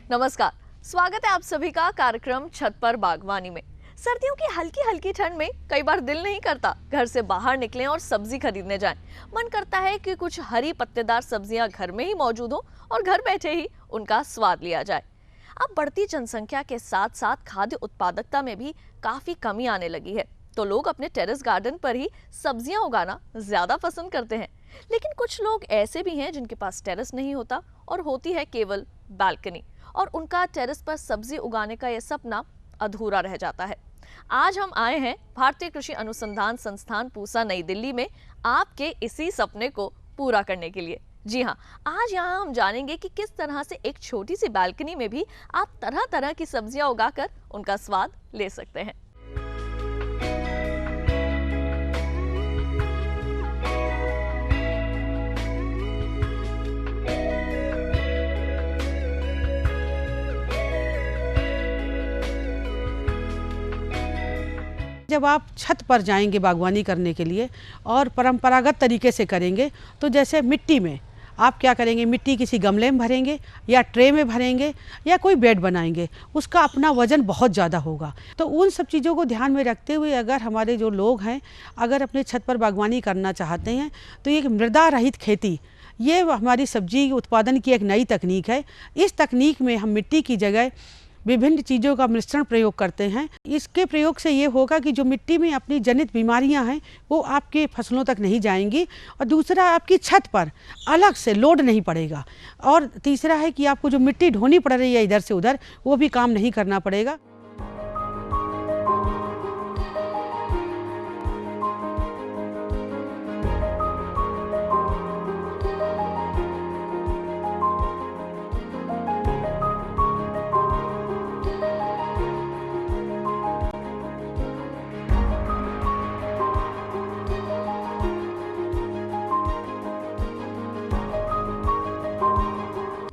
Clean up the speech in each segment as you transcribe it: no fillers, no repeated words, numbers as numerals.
नमस्कार, स्वागत है आप सभी का कार्यक्रम छत पर बागवानी में। सर्दियों की हल्की हल्की ठंड में कई बार दिल नहीं करता घर से बाहर निकलें और सब्जी खरीदने जाएं। मन करता है कि कुछ हरी पत्तेदार सब्जियां घर में ही मौजूद हो और घर बैठे ही उनका स्वाद लिया जाए। अब बढ़ती जनसंख्या के साथ साथ खाद्य उत्पादकता में भी काफी कमी आने लगी है, तो लोग अपने टेरेस गार्डन पर ही सब्जियां उगाना ज्यादा पसंद करते हैं। लेकिन कुछ लोग ऐसे भी हैं जिनके पास टेरेस नहीं होता और होती है केवल बालकनी, और उनका टेरेस पर सब्जी उगाने का यह सपना अधूरा रह जाता है। आज हम आए हैं भारतीय कृषि अनुसंधान संस्थान पूसा नई दिल्ली में आपके इसी सपने को पूरा करने के लिए। जी हाँ, आज यहाँ हम जानेंगे कि किस तरह से एक छोटी सी बालकनी में भी आप तरह तरह की सब्जियां उगाकर उनका स्वाद ले सकते हैं। जब आप छत पर जाएंगे बागवानी करने के लिए और परंपरागत तरीके से करेंगे तो जैसे मिट्टी में आप क्या करेंगे, मिट्टी किसी गमले में भरेंगे या ट्रे में भरेंगे या कोई बेड बनाएंगे, उसका अपना वज़न बहुत ज़्यादा होगा। तो उन सब चीज़ों को ध्यान में रखते हुए अगर हमारे जो लोग हैं अगर अपने छत पर बागवानी करना चाहते हैं तो ये मृदा रहित खेती, ये हमारी सब्जी उत्पादन की एक नई तकनीक है। इस तकनीक में हम मिट्टी की जगह विभिन्न चीज़ों का मिश्रण प्रयोग करते हैं। इसके प्रयोग से ये होगा कि जो मिट्टी में अपनी जनित बीमारियां हैं वो आपके फसलों तक नहीं जाएंगी, और दूसरा आपकी छत पर अलग से लोड नहीं पड़ेगा, और तीसरा है कि आपको जो मिट्टी ढोनी पड़ रही है इधर से उधर वो भी काम नहीं करना पड़ेगा।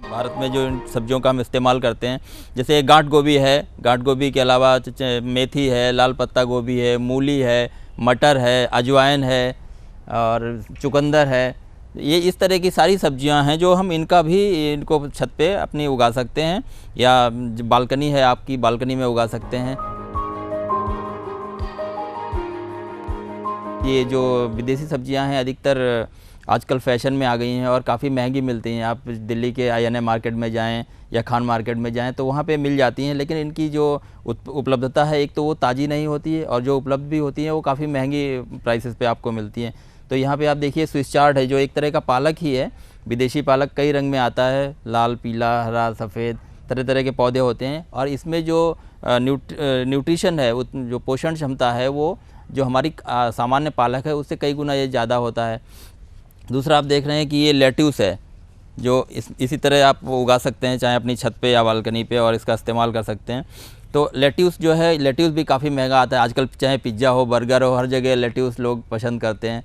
भारत में जो सब्जियों का हम इस्तेमाल करते हैं, जैसे गांठ गोभी है, गांठ गोभी के अलावा मेथी है, लाल पत्ता गोभी है, मूली है, मटर है, अजवाइन है और चुकंदर है। ये इस तरह की सारी सब्जियां हैं जो हम इनको छत पे अपनी उगा सकते हैं, या बालकनी है आपकी, बालकनी में उगा सकते हैं। ये जो विदेशी सब्जियां हैं अधिकतर आजकल फ़ैशन में आ गई हैं और काफ़ी महंगी मिलती हैं। आप दिल्ली के INA मार्केट में जाएं या खान मार्केट में जाएं तो वहाँ पे मिल जाती हैं, लेकिन इनकी जो उपलब्धता है, एक तो वो ताज़ी नहीं होती है और जो उपलब्ध भी होती हैं वो काफ़ी महंगी प्राइसेस पे आपको मिलती हैं। तो यहाँ पे आप देखिए स्विस चार्ट है, जो एक तरह का पालक ही है। विदेशी पालक कई रंग में आता है, लाल, पीला, हरा, सफ़ेद, तरह तरह के पौधे होते हैं, और इसमें जो न्यूट्रिशन है, जो पोषण क्षमता है, वो जो हमारी सामान्य पालक है उससे कई गुना ये ज़्यादा होता है। दूसरा आप देख रहे हैं कि ये लेट्यूस है, जो इसी तरह आप उगा सकते हैं चाहे अपनी छत पे या बालकनी पे, और इसका इस्तेमाल कर सकते हैं। तो लेट्यूस जो है, लेट्यूस भी काफ़ी महंगा आता है आजकल, चाहे पिज़्ज़ा हो, बर्गर हो, हर जगह लेट्यूस लोग पसंद करते हैं।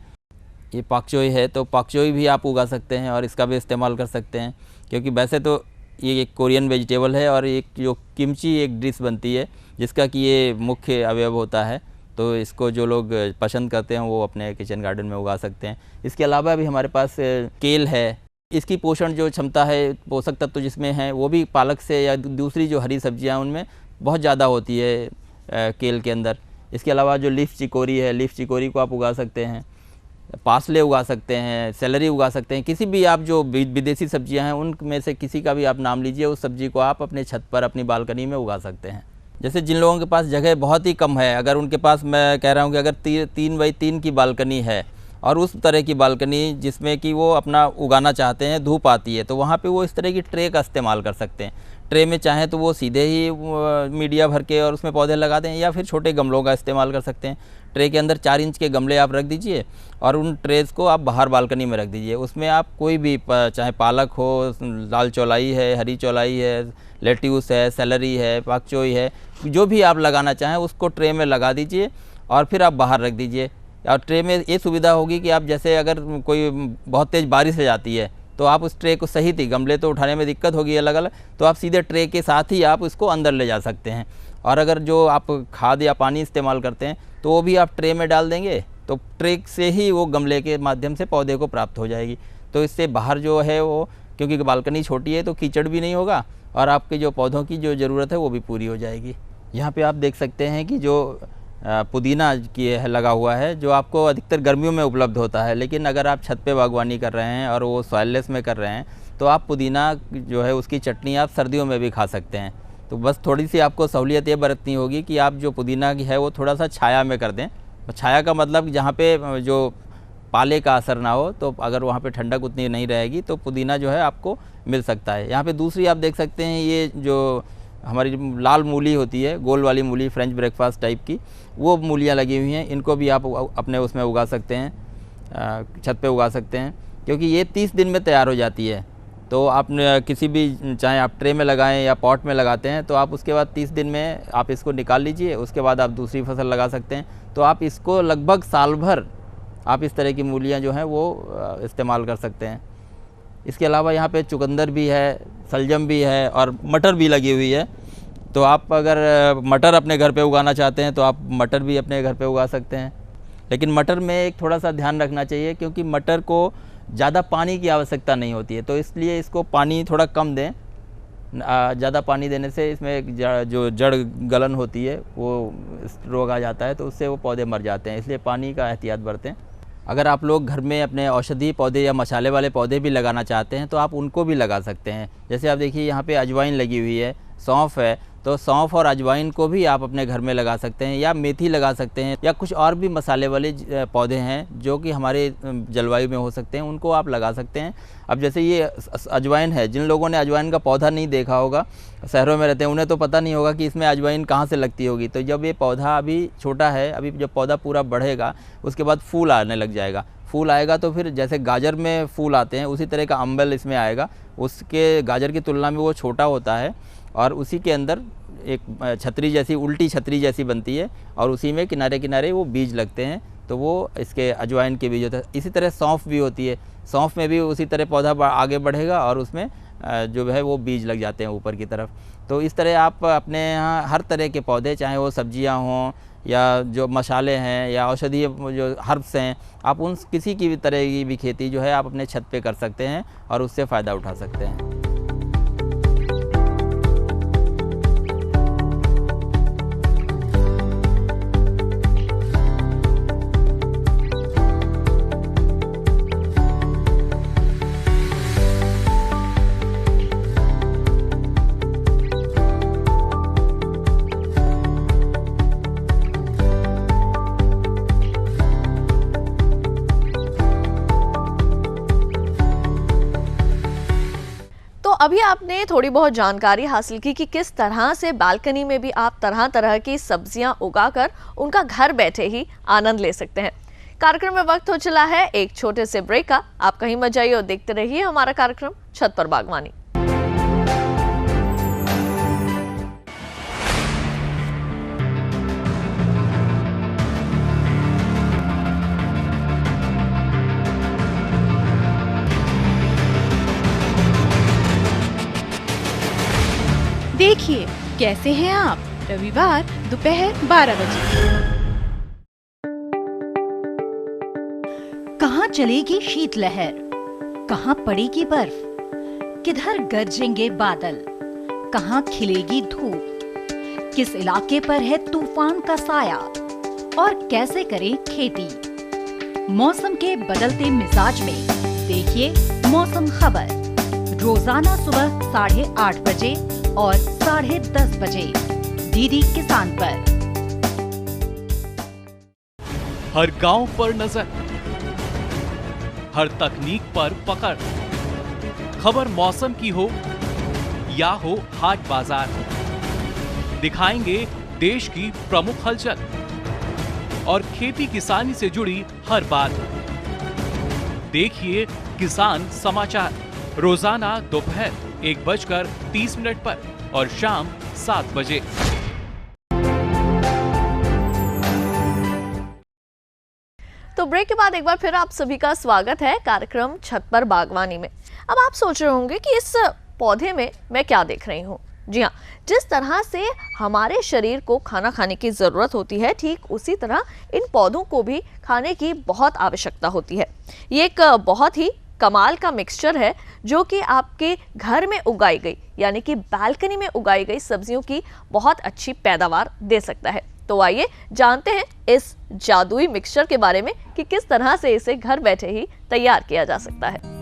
ये पाकचोई है, तो पाकचोई भी आप उगा सकते हैं और इसका भी इस्तेमाल कर सकते हैं, क्योंकि वैसे तो ये एक कोरियन वेजिटेबल है और एक जो किमची एक डिश बनती है जिसका कि ये मुख्य अवयव होता है, तो इसको जो लोग पसंद करते हैं वो अपने किचन गार्डन में उगा सकते हैं। इसके अलावा भी हमारे पास केल है, इसकी पोषण जो क्षमता है, पोषक तत्व जिसमें हैं वो भी पालक से या दूसरी जो हरी सब्जियां उनमें बहुत ज़्यादा होती है केल के अंदर। इसके अलावा जो लीफ चिकोरी है, लीफ चिकोरी को आप उगा सकते हैं, पासले उगा सकते हैं, सेलरी उगा सकते हैं। किसी भी आप जो विदेशी सब्जियाँ हैं उनमें से किसी का भी आप नाम लीजिए, उस सब्जी को आप अपने छत पर अपनी बालकनी में उगा सकते हैं। जैसे जिन लोगों के पास जगह बहुत ही कम है, अगर उनके पास, मैं कह रहा हूँ कि अगर 3x3 की बालकनी है और उस तरह की बालकनी जिसमें कि वो अपना उगाना चाहते हैं, धूप आती है, तो वहाँ पे वो इस तरह की ट्रे का इस्तेमाल कर सकते हैं। ट्रे में चाहें तो वो सीधे ही मीडिया भर के और उसमें पौधे लगा दें, या फिर छोटे गमलों का इस्तेमाल कर सकते हैं। ट्रे के अंदर 4 इंच के गमले आप रख दीजिए और उन ट्रेज़ को आप बाहर बालकनी में रख दीजिए। उसमें आप कोई भी, चाहे पालक हो, लाल चौलाई है, हरी चौलाई है, लेट्यूस है, सेलरी है, पाकचोई है, जो भी आप लगाना चाहें उसको ट्रे में लगा दीजिए और फिर आप बाहर रख दीजिए। और ट्रे में ये सुविधा होगी कि आप जैसे अगर कोई बहुत तेज़ बारिश हो जाती है तो आप उस ट्रे को सहित ही, गमले तो उठाने में दिक्कत होगी अलग अलग, तो आप सीधे ट्रे के साथ ही आप उसको अंदर ले जा सकते हैं। और अगर जो आप खाद या पानी इस्तेमाल करते हैं तो वो भी आप ट्रे में डाल देंगे, तो ट्रे से ही वो गमले के माध्यम से पौधे को प्राप्त हो जाएगी। तो इससे बाहर जो है वो, क्योंकि बालकनी छोटी है तो कीचड़ भी नहीं होगा और आपके जो पौधों की जो ज़रूरत है वो भी पूरी हो जाएगी। यहाँ पे आप देख सकते हैं कि जो पुदीना की है लगा हुआ है, जो आपको अधिकतर गर्मियों में उपलब्ध होता है, लेकिन अगर आप छत पे बागवानी कर रहे हैं और वो सॉइललेस में कर रहे हैं तो आप पुदीना जो है उसकी चटनी आप सर्दियों में भी खा सकते हैं। तो बस थोड़ी सी आपको सहूलियत ये बरतनी होगी कि आप जो पुदीना की है वो थोड़ा सा छाया में कर दें। तो छाया का मतलब जहाँ पे जो पाले का असर ना हो, तो अगर वहाँ पे ठंडक उतनी नहीं रहेगी तो पुदीना जो है आपको मिल सकता है। यहाँ पे दूसरी आप देख सकते हैं, ये जो हमारी लाल मूली होती है, गोल वाली मूली, फ्रेंच ब्रेकफास्ट टाइप की, वो मूलियाँ लगी हुई हैं। इनको भी आप अपने उसमें उगा सकते हैं, छत पे उगा सकते हैं, क्योंकि ये 30 दिन में तैयार हो जाती है। तो आप किसी भी, चाहे आप ट्रे में लगाएं या पॉट में लगाते हैं, तो आप उसके बाद 30 दिन में आप इसको निकाल लीजिए, उसके बाद आप दूसरी फसल लगा सकते हैं। तो आप इसको लगभग साल भर आप इस तरह की मूलियाँ जो हैं वो इस्तेमाल कर सकते हैं। इसके अलावा यहाँ पे चुकंदर भी है, सलजम भी है और मटर भी लगी हुई है। तो आप अगर मटर अपने घर पे उगाना चाहते हैं तो आप मटर भी अपने घर पे उगा सकते हैं। लेकिन मटर में एक थोड़ा सा ध्यान रखना चाहिए, क्योंकि मटर को ज़्यादा पानी की आवश्यकता नहीं होती है, तो इसलिए इसको पानी थोड़ा कम दें। ज़्यादा पानी देने से इसमें जो जड़ गलन होती है वो रोग आ जाता है, तो उससे वो पौधे मर जाते हैं, इसलिए पानी का एहतियात बरतें। अगर आप लोग घर में अपने औषधि पौधे या मसाले वाले पौधे भी लगाना चाहते हैं तो आप उनको भी लगा सकते हैं। जैसे आप देखिए यहाँ पे अजवाइन लगी हुई है, सौंफ है, तो सौंफ और अजवाइन को भी आप अपने घर में लगा सकते हैं, या मेथी लगा सकते हैं, या कुछ और भी मसाले वाले पौधे हैं जो कि हमारे जलवायु में हो सकते हैं, उनको आप लगा सकते हैं। अब जैसे ये अजवाइन है, जिन लोगों ने अजवाइन का पौधा नहीं देखा होगा, शहरों में रहते हैं, उन्हें तो पता नहीं होगा कि इसमें अजवाइन कहाँ से लगती होगी। तो जब ये पौधा अभी छोटा है, अभी जब पौधा पूरा बढ़ेगा उसके बाद फूल आने लग जाएगा। फूल आएगा तो फिर जैसे गाजर में फूल आते हैं उसी तरह का अम्बल इसमें आएगा। उसके गाजर की तुलना में वो छोटा होता है और उसी के अंदर एक छतरी जैसी, उल्टी छतरी जैसी बनती है और उसी में किनारे किनारे वो बीज लगते हैं, तो वो इसके अजवाइन के बीज होते हैं। इसी तरह सौंफ भी होती है, सौंफ में भी उसी तरह पौधा आगे बढ़ेगा और उसमें जो है वो बीज लग जाते हैं ऊपर की तरफ। तो इस तरह आप अपने यहाँ हर तरह के पौधे, चाहे वो सब्जियाँ हों या जो मसाले हैं या औषधीय जो हर्ब्स हैं, आप उन किसी की भी तरह की भी खेती जो है आप अपने छत पे कर सकते हैं और उससे फ़ायदा उठा सकते हैं। अभी आपने थोड़ी बहुत जानकारी हासिल की कि किस तरह से बालकनी में भी आप तरह तरह की सब्जियां उगाकर उनका घर बैठे ही आनंद ले सकते हैं। कार्यक्रम में वक्त हो चला है एक छोटे से ब्रेक का। आप कहीं मत जाइए और देखते रहिए हमारा कार्यक्रम छत पर बागवानी। देखिए कैसे हैं आप, रविवार दोपहर 12 बजे। कहाँ चलेगी शीतलहर, कहाँ पड़ेगी बर्फ, किधर गरजेंगे बादल, कहाँ खिलेगी धूप, किस इलाके पर है तूफान का साया और कैसे करें खेती। मौसम के बदलते मिजाज में देखिए मौसम खबर रोजाना सुबह 8:30 बजे और 10:30 बजे डीडी किसान पर। हर गांव पर नजर, हर तकनीक पर पकड़, खबर मौसम की हो या हो हाट बाजार, दिखाएंगे देश की प्रमुख हलचल और खेती किसानी से जुड़ी हर बात। देखिए किसान समाचार रोजाना दोपहर 1:30 पर और शाम 7 बजे। तो ब्रेक के बाद एक बार फिर आप सभी का स्वागत है कार्यक्रम छत पर बागवानी में। अब आप सोच रहे होंगे कि इस पौधे में मैं क्या देख रही हूँ। जी हाँ, जिस तरह से हमारे शरीर को खाना खाने की ज़रूरत होती है, ठीक उसी तरह इन पौधों को भी खाने की बहुत आवश्यकता होती है। ये एक बहुत ही कमाल का मिक्सचर है जो कि आपके घर में उगाई गई यानी कि बालकनी में उगाई गई सब्जियों की बहुत अच्छी पैदावार दे सकता है। तो आइए जानते हैं इस जादुई मिक्सचर के बारे में कि किस तरह से इसे घर बैठे ही तैयार किया जा सकता है।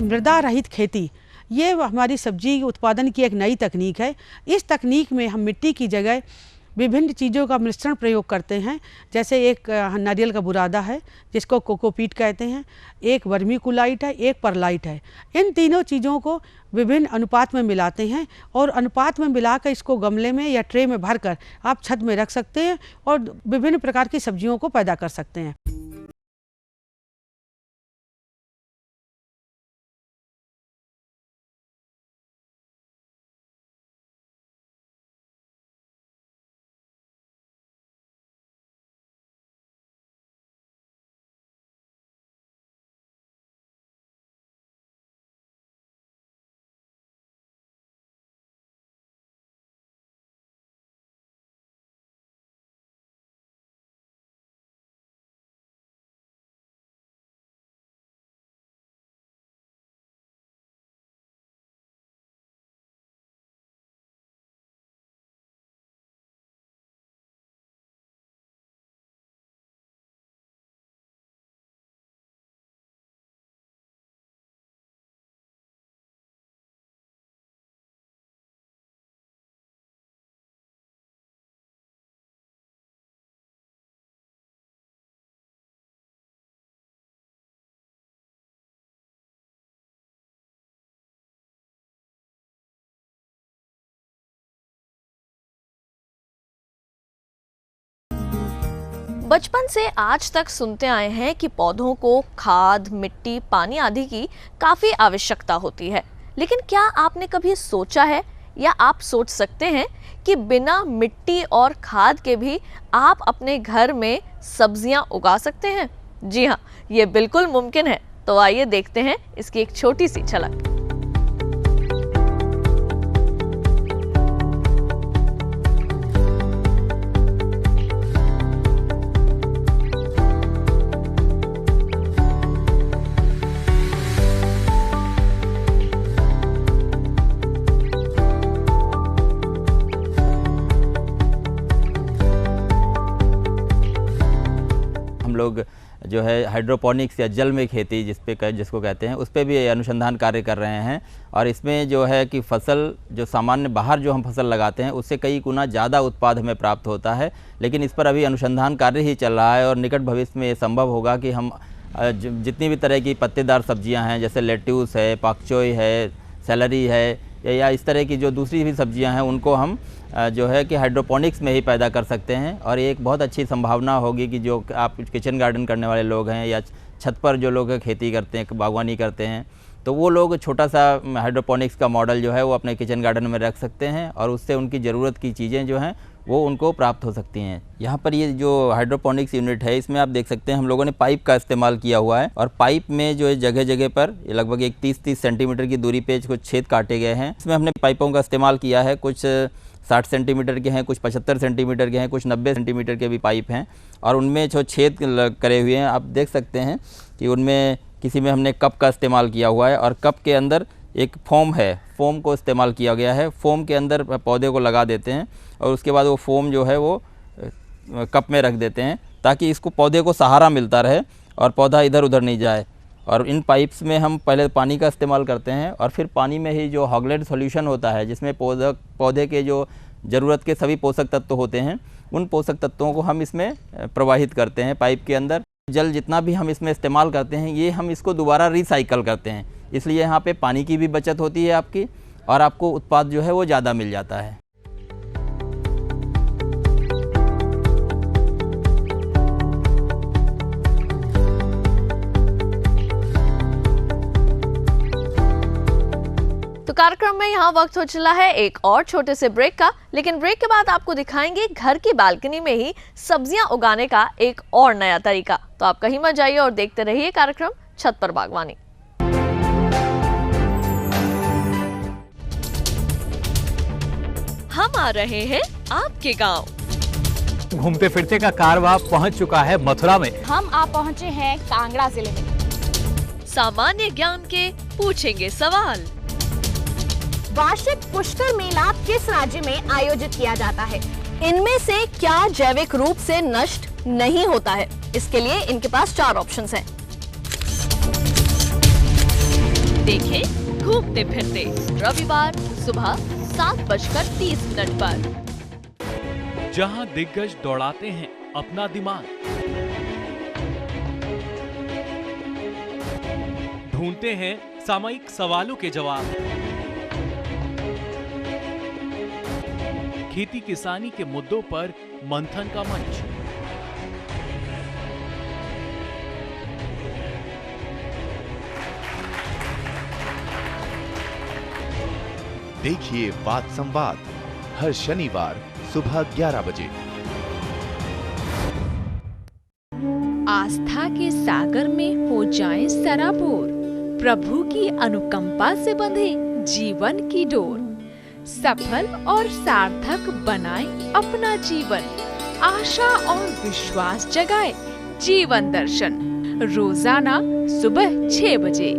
मृदा रहित खेती ये हमारी सब्जी उत्पादन की एक नई तकनीक है। इस तकनीक में हम मिट्टी की जगह विभिन्न चीज़ों का मिश्रण प्रयोग करते हैं। जैसे एक नारियल का बुरादा है जिसको कोकोपीट कहते हैं, एक वर्मीकुलाइट है, एक परलाइट है। इन तीनों चीज़ों को विभिन्न अनुपात में मिलाते हैं और अनुपात में मिलाकर इसको गमले में या ट्रे में भरकर आप छत में रख सकते हैं और विभिन्न प्रकार की सब्जियों को पैदा कर सकते हैं। बचपन से आज तक सुनते आए हैं कि पौधों को खाद, मिट्टी, पानी आदि की काफी आवश्यकता होती है, लेकिन क्या आपने कभी सोचा है या आप सोच सकते हैं कि बिना मिट्टी और खाद के भी आप अपने घर में सब्जियां उगा सकते हैं? जी हाँ, ये बिल्कुल मुमकिन है। तो आइए देखते हैं इसकी एक छोटी सी झलक। हम लोग जो है हाइड्रोपोनिक्स या जल में खेती जिसको कहते हैं, उस पे भी अनुसंधान कार्य कर रहे हैं। और इसमें जो है कि फसल जो सामान्य बाहर जो हम फसल लगाते हैं उससे कई गुना ज़्यादा उत्पाद हमें प्राप्त होता है, लेकिन इस पर अभी अनुसंधान कार्य ही चल रहा है और निकट भविष्य में ये संभव होगा कि हम जितनी भी तरह की पत्तेदार सब्जियां हैं जैसे लेट्यूस है, पाकचोई है, सेलरी है या इस तरह की जो दूसरी भी सब्जियां हैं उनको हम जो है कि हाइड्रोपोनिक्स में ही पैदा कर सकते हैं। और ये एक बहुत अच्छी संभावना होगी कि जो आप किचन गार्डन करने वाले लोग हैं या छत पर जो लोग खेती करते हैं, बागवानी करते हैं, तो वो लोग छोटा सा हाइड्रोपोनिक्स का मॉडल जो है वो अपने किचन गार्डन में रख सकते हैं और उससे उनकी ज़रूरत की चीज़ें जो हैं वो उनको प्राप्त हो सकती हैं। यहाँ पर ये जो हाइड्रोपोनिक्स यूनिट है इसमें आप देख सकते हैं हम लोगों ने पाइप का इस्तेमाल किया हुआ है और पाइप में जो है जगह जगह पर लगभग एक 30-30 सेंटीमीटर की दूरी पे कुछ छेद काटे गए हैं। इसमें हमने पाइपों का इस्तेमाल किया है, कुछ 60 सेंटीमीटर के हैं, कुछ 75 सेंटीमीटर के हैं, कुछ 90 सेंटीमीटर के भी पाइप हैं और उनमें जो छेद करे हुए हैं आप देख सकते हैं कि उनमें किसी में हमने कप का इस्तेमाल किया हुआ है और कप के अंदर एक फोम है, फोम को इस्तेमाल किया गया है। फोम के अंदर पौधे को लगा देते हैं और उसके बाद वो फोम जो है वो कप में रख देते हैं ताकि इसको पौधे को सहारा मिलता रहे और पौधा इधर उधर नहीं जाए। और इन पाइप्स में हम पहले पानी का इस्तेमाल करते हैं और फिर पानी में ही जो हॉगलेट सॉल्यूशन होता है जिसमें पौधे के जो ज़रूरत के सभी पोषक तत्व होते हैं उन पोषक तत्वों को हम इसमें प्रवाहित करते हैं पाइप के अंदर। जल जितना भी हम इसमें इस्तेमाल करते हैं ये हम इसको दोबारा रिसाइकल करते हैं, इसलिए यहाँ पे पानी की भी बचत होती है आपकी और आपको उत्पाद जो है वो ज़्यादा मिल जाता है। तो कार्यक्रम में यहाँ वक्त हो चला है एक और छोटे से ब्रेक का, लेकिन ब्रेक के बाद आपको दिखाएंगे घर की बालकनी में ही सब्जियां उगाने का एक और नया तरीका। तो आप कहीं मत जाइए और देखते रहिए कार्यक्रम छत पर बागवानी। हम आ रहे हैं आपके गांव। घूमते फिरते का कारवां पहुंच चुका है मथुरा में। हम आ पहुंचे हैं कांगड़ा जिले में। सामान्य ज्ञान के पूछेंगे सवाल। वार्षिक पुष्कर मेला किस राज्य में आयोजित किया जाता है? इनमें से क्या जैविक रूप से नष्ट नहीं होता है? इसके लिए इनके पास 4 ऑप्शंस हैं। देखें घूमते फिरते रविवार सुबह 7:30 पर। जहां दिग्गज दौड़ाते हैं अपना दिमाग, ढूंढते हैं सामयिक सवालों के जवाब, खेती किसानी के मुद्दों पर मंथन का मंच। देखिए बात संवाद हर शनिवार सुबह 11 बजे। आस्था के सागर में हो जाएं सराबोर, प्रभु की अनुकंपा से बंधे जीवन की डोर, सफल और सार्थक बनाएं अपना जीवन, आशा और विश्वास जगाए जीवन दर्शन, रोजाना सुबह 6 बजे।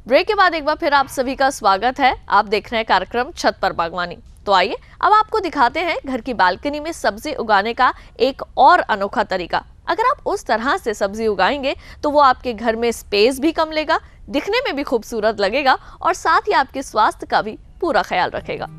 ब्रेक के बाद एक बार फिर आप सभी का स्वागत है। आप देख रहे हैं कार्यक्रम छत पर बागवानी। तो आइए अब आपको दिखाते हैं घर की बालकनी में सब्जी उगाने का एक और अनोखा तरीका। अगर आप उस तरह से सब्जी उगाएंगे तो वो आपके घर में स्पेस भी कम लेगा, दिखने में भी खूबसूरत लगेगा और साथ ही आपके स्वास्थ्य का भी पूरा ख्याल रखेगा।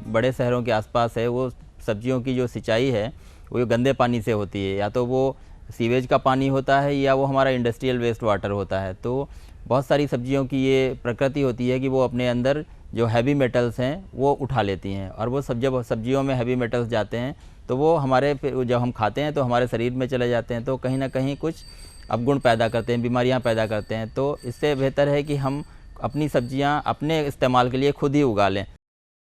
बड़े शहरों के आसपास है वो सब्जियों की जो सिंचाई है वो गंदे पानी से होती है, या तो वो सीवेज का पानी होता है या वो हमारा इंडस्ट्रियल वेस्ट वाटर होता है। तो बहुत सारी सब्जियों की ये प्रकृति होती है कि वो अपने अंदर जो हैवी मेटल्स हैं वो उठा लेती हैं, और वो सब्जियों में हैवी मेटल्स जाते हैं तो वो हमारे जब हम खाते हैं तो हमारे शरीर में चले जाते हैं, तो कहीं ना कहीं कुछ अवगुण पैदा करते हैं, बीमारियाँ पैदा करते हैं। तो इससे बेहतर है कि हम अपनी सब्जियाँ अपने इस्तेमाल के लिए खुद ही उगा लें।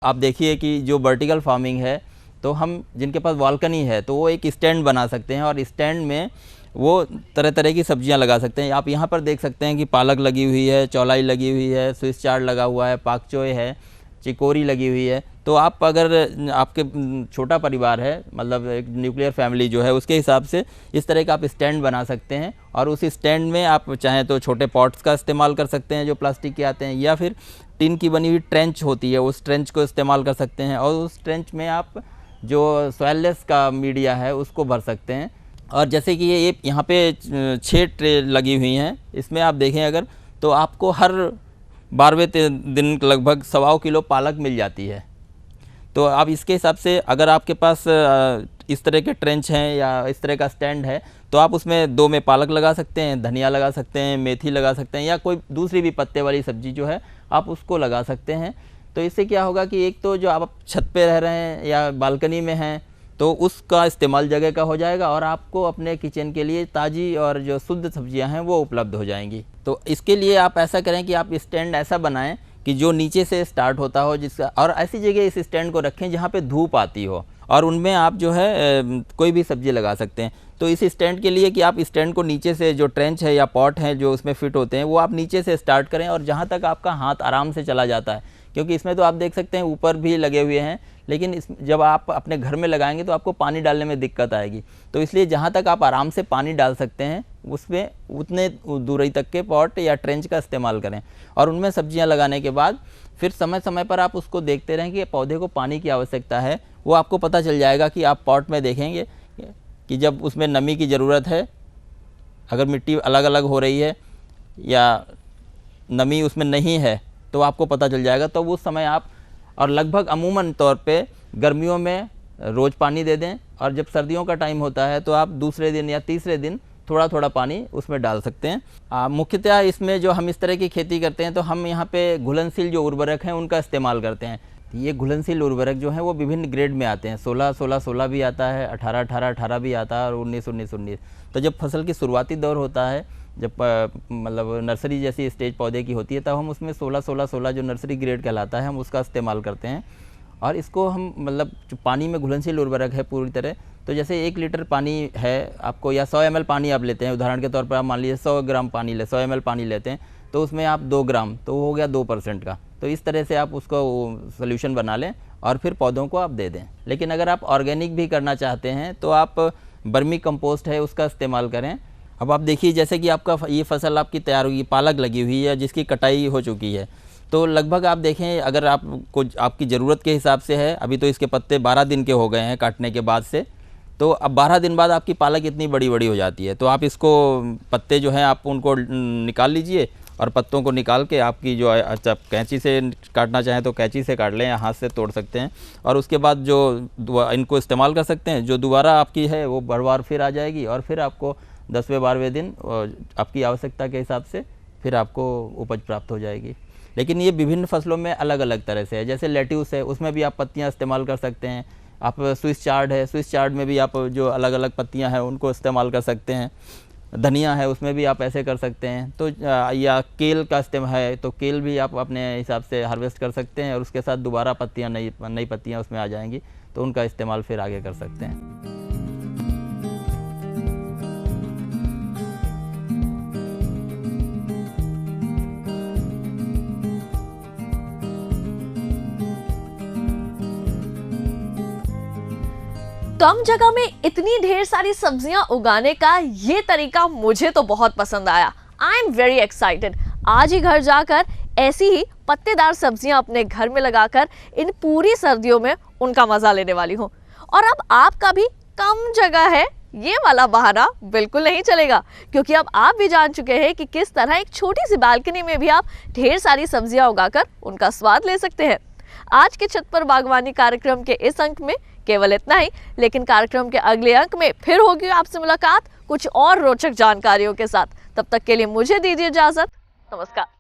आप देखिए कि जो वर्टिकल फार्मिंग है, तो हम जिनके पास बालकनी है तो वो एक स्टैंड बना सकते हैं और स्टैंड में वो तरह तरह की सब्जियां लगा सकते हैं। आप यहाँ पर देख सकते हैं कि पालक लगी हुई है, चौलाई लगी हुई है, स्विस चार्ड लगा हुआ है, पाक चोय है, चिकोरी लगी हुई है। तो आप अगर आपके छोटा परिवार है, मतलब एक न्यूक्लियर फैमिली जो है, उसके हिसाब से इस तरह का आप स्टैंड बना सकते हैं, और उस स्टैंड में आप चाहें तो छोटे पॉट्स का इस्तेमाल कर सकते हैं जो प्लास्टिक के आते हैं, या फिर टिन की बनी हुई ट्रेंच होती है उस ट्रेंच को इस्तेमाल कर सकते हैं, और उस ट्रेंच में आप जो सॉइललेस का मीडिया है उसको भर सकते हैं। और जैसे कि ये यहाँ पे 6 ट्रे लगी हुई हैं, इसमें आप देखें अगर तो आपको हर 12वें दिन लगभग 1.25 किलो पालक मिल जाती है। तो आप इसके हिसाब से अगर आपके पास इस तरह के ट्रेंच हैं या इस तरह का स्टैंड है तो आप उसमें 2 में पालक लगा सकते हैं, धनिया लगा सकते हैं, मेथी लगा सकते हैं, या कोई दूसरी भी पत्ते वाली सब्जी जो है आप उसको लगा सकते हैं। तो इससे क्या होगा कि एक तो जो आप छत पे रह रहे हैं या बालकनी में हैं तो उसका इस्तेमाल जगह का हो जाएगा, और आपको अपने किचन के लिए ताज़ी और जो शुद्ध सब्जियां हैं वो उपलब्ध हो जाएंगी। तो इसके लिए आप ऐसा करें कि आप स्टैंड ऐसा बनाएं कि जो नीचे से स्टार्ट होता हो, जिसका और ऐसी जगह इस स्टैंड को रखें जहाँ पे धूप आती हो, और उनमें आप जो है कोई भी सब्जी लगा सकते हैं। तो इस स्टैंड के लिए कि आप स्टैंड को नीचे से जो ट्रेंच है या पॉट है जो उसमें फिट होते हैं वो आप नीचे से स्टार्ट करें, और जहाँ तक आपका हाथ आराम से चला जाता है, क्योंकि इसमें तो आप देख सकते हैं ऊपर भी लगे हुए हैं, लेकिन जब आप अपने घर में लगाएंगे तो आपको पानी डालने में दिक्कत आएगी। तो इसलिए जहाँ तक आप आराम से पानी डाल सकते हैं उसमें उतने दूरी तक के पॉट या ट्रेंच का इस्तेमाल करें, और उनमें सब्जियां लगाने के बाद फिर समय समय पर आप उसको देखते रहें कि पौधे को पानी की आवश्यकता है। वो आपको पता चल जाएगा कि आप पॉट में देखेंगे कि जब उसमें नमी की ज़रूरत है, अगर मिट्टी अलग अलग हो रही है या नमी उसमें नहीं है तो आपको पता चल जाएगा। तो उस समय आप, और लगभग अमूमन तौर पे गर्मियों में रोज़ पानी दे दें, और जब सर्दियों का टाइम होता है तो आप दूसरे दिन या तीसरे दिन थोड़ा थोड़ा पानी उसमें डाल सकते हैं। मुख्यतः इसमें जो हम इस तरह की खेती करते हैं तो हम यहाँ पे घुलनशील जो उर्वरक हैं उनका इस्तेमाल करते हैं। ये घुलनशील उर्वरक जो है वो विभिन्न ग्रेड में आते हैं, 16-16-16 भी आता है, 18-18-18 भी आता है और 19-19-19। तो जब फसल की शुरुआती दौर होता है, जब मतलब नर्सरी जैसी स्टेज पौधे की होती है, तब हम उसमें 16-16-16 जो नर्सरी ग्रेड कहलाता है हम उसका इस्तेमाल करते हैं। और इसको हम मतलब जो पानी में घुलनशील उर्वरक है पूरी तरह, तो जैसे 1 लीटर पानी है आपको या 100 ml पानी आप लेते हैं, उदाहरण के तौर पर आप मान लीजिए 100 ग्राम पानी 100 ml पानी लेते हैं, तो उसमें आप 2 ग्राम, तो वो हो गया 2% का। तो इस तरह से आप उसको सोल्यूशन बना लें और फिर पौधों को आप दे दें। लेकिन अगर आप ऑर्गेनिक भी करना चाहते हैं तो आप बर्मी कंपोस्ट है उसका इस्तेमाल करें। अब आप देखिए जैसे कि आपका ये फसल आपकी तैयार हुई, पालक लगी हुई है जिसकी कटाई हो चुकी है, तो लगभग आप देखें अगर आपको आपकी ज़रूरत के हिसाब से है, अभी तो इसके पत्ते 12 दिन के हो गए हैं काटने के बाद से, तो अब 12 दिन बाद आपकी पालक इतनी बड़ी बड़ी हो जाती है, तो आप इसको पत्ते जो हैं आप उनको निकाल लीजिए और पत्तों को निकाल के आपकी जो अच्छा कैंची से काटना चाहें तो कैंची से काट लें या हाथ से तोड़ सकते हैं। और उसके बाद जो इनको इस्तेमाल कर सकते हैं, जो दोबारा आपकी है वो बार फिर आ जाएगी और फिर आपको 10वें-12वें दिन आपकी आवश्यकता के हिसाब से फिर आपको उपज प्राप्त हो जाएगी। लेकिन ये विभिन्न फसलों में अलग अलग तरह से है। जैसे लेट्यूस है उसमें भी आप पत्तियाँ इस्तेमाल कर सकते हैं। आप स्विस चार्ड है, स्विस चार्ड में भी आप जो अलग अलग पत्तियाँ हैं उनको इस्तेमाल कर सकते हैं। धनिया है उसमें भी आप ऐसे कर सकते हैं। तो या केल का इस्तेमाल है तो केल भी आप अपने हिसाब से हार्वेस्ट कर सकते हैं और उसके साथ दोबारा पत्तियाँ नई पत्तियाँ उसमें आ जाएंगी, तो उनका इस्तेमाल फिर आगे कर सकते हैं। कम जगह में इतनी ढेर सारी सब्जियां उगाने का ये तरीका मुझे तो बहुत पसंद आया। I am very excited. आज ही घर जाकर ऐसी ही पत्तेदार सब्जियां अपने घर में लगाकर इन पूरी सर्दियों में उनका मजा लेने वाली हूँ। और अब आपका भी कम जगह है, ये वाला बहाना बिल्कुल नहीं चलेगा, क्योंकि अब आप भी जान चुके हैं कि किस तरह एक छोटी सी बालकनी में भी आप ढेर सारी सब्जियां उगाकर उनका स्वाद ले सकते हैं। आज के छत पर बागवानी कार्यक्रम के इस अंक में केवल इतना ही, लेकिन कार्यक्रम के अगले अंक में फिर होगी आपसे मुलाकात कुछ और रोचक जानकारियों के साथ। तब तक के लिए मुझे दीजिए इजाजत। नमस्कार।